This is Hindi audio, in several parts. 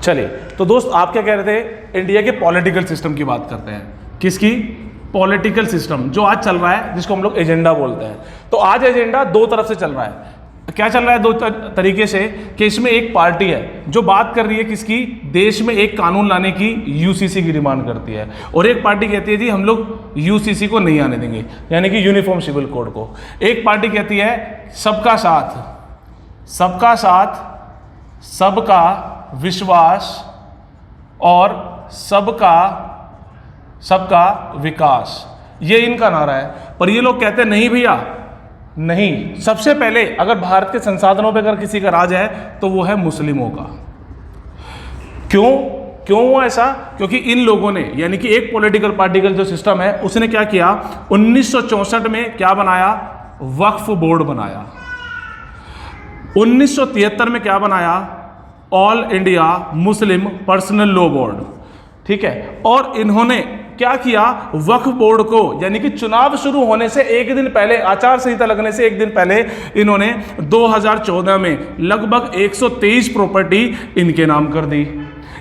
चलिए, तो दोस्त आप क्या कह रहे थे, इंडिया के पॉलिटिकल सिस्टम की बात करते हैं। किसकी? पॉलिटिकल सिस्टम जो आज चल रहा है, जिसको हम लोग एजेंडा बोलते हैं। तो आज एजेंडा दो तरफ से चल रहा है। क्या चल रहा है? दो तरीके से, कि इसमें एक पार्टी है जो बात कर रही है किसकी, देश में एक कानून लाने की, यूसीसी की डिमांड करती है, और एक पार्टी कहती है जी हम लोग यूसीसी को नहीं आने देंगे, यानी कि यूनिफॉर्म सिविल कोड को। एक पार्टी कहती है सबका साथ, सबका साथ, सबका विश्वास और सबका विकास, ये इनका नारा है। पर ये लोग कहते हैं नहीं भैया, नहीं, सबसे पहले अगर भारत के संसाधनों पे अगर किसी का राज है तो वो है मुस्लिमों का। क्यों हुआ ऐसा? क्योंकि इन लोगों ने, यानी कि एक पॉलिटिकल पार्टी का जो सिस्टम है, उसने क्या किया, 1964 में क्या बनाया, वक्फ बोर्ड बनाया। 1973 में क्या बनाया, all India Muslim personal law board, ठीक है। और इन्होंने क्या किया, वक्फ बोर्ड को, यानी कि चुनाव शुरू होने से एक दिन पहले, आचार संहिता लगने से एक दिन पहले, इन्होंने 2014 में लगभग 123 प्रॉपर्टी इनके नाम कर दी।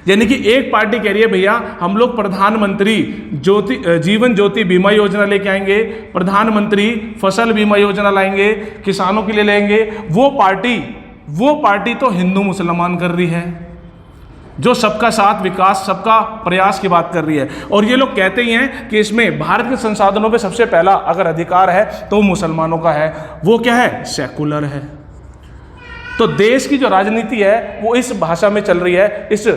यानी कि एक पार्टी कह रही है भैया हम लोग प्रधानमंत्री जीवन ज्योति बीमा योजना लेके आएंगे, प्रधानमंत्री फसल बीमा योजना लाएंगे, किसानों के लिए लेंगे। वो पार्टी तो हिंदू मुसलमान कर रही है, जो सबका साथ, विकास, सबका प्रयास की बात कर रही है। और ये लोग कहते ही हैं कि इसमें भारत के संसाधनों पे सबसे पहला अगर अधिकार है तो मुसलमानों का है। वो क्या है? सेकुलर है। तो देश की जो राजनीति है वो इस भाषा में चल रही है, इस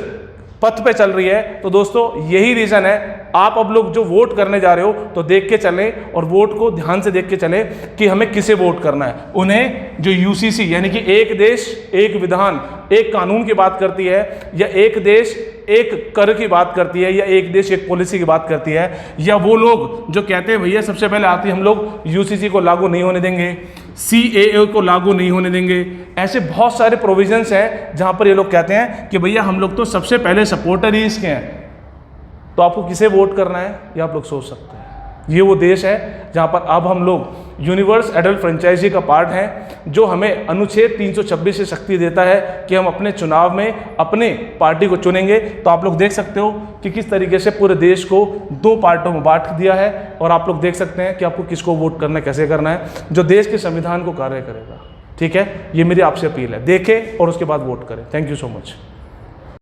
पथ पे चल रही है। तो दोस्तों यही रीज़न है, आप अब लोग जो वोट करने जा रहे हो तो देख के चलें, और वोट को ध्यान से देख के चलें कि हमें किसे वोट करना है। उन्हें जो यूसीसी, यानी कि एक देश एक विधान एक कानून की बात करती है, या एक देश एक कर की बात करती है, या एक देश एक पॉलिसी की बात करती है, या वो लोग जो कहते हैं भैया सबसे पहले आती है हम लोग यूसीसी को लागू नहीं होने देंगे, सीएए को लागू नहीं होने देंगे। ऐसे बहुत सारे प्रोविजंस हैं जहां पर ये लोग कहते हैं कि भैया हम लोग तो सबसे पहले सपोर्टर ही इसके हैं। तो आपको किसे वोट करना है ये आप लोग सोच सकते हैं। ये वो देश है जहां पर अब हम लोग यूनिवर्स एडल्ट फ्रेंचाइजी का पार्ट हैं, जो हमें अनुच्छेद 326 से शक्ति देता है कि हम अपने चुनाव में अपने पार्टी को चुनेंगे। तो आप लोग देख सकते हो कि किस तरीके से पूरे देश को दो पार्टों में बांट दिया है, और आप लोग देख सकते हैं कि आपको किसको वोट करना है, कैसे करना है, जो देश के संविधान को कार्य करेगा। ठीक है, ये मेरी आपसे अपील है, देखें और उसके बाद वोट करें। Thank you so much.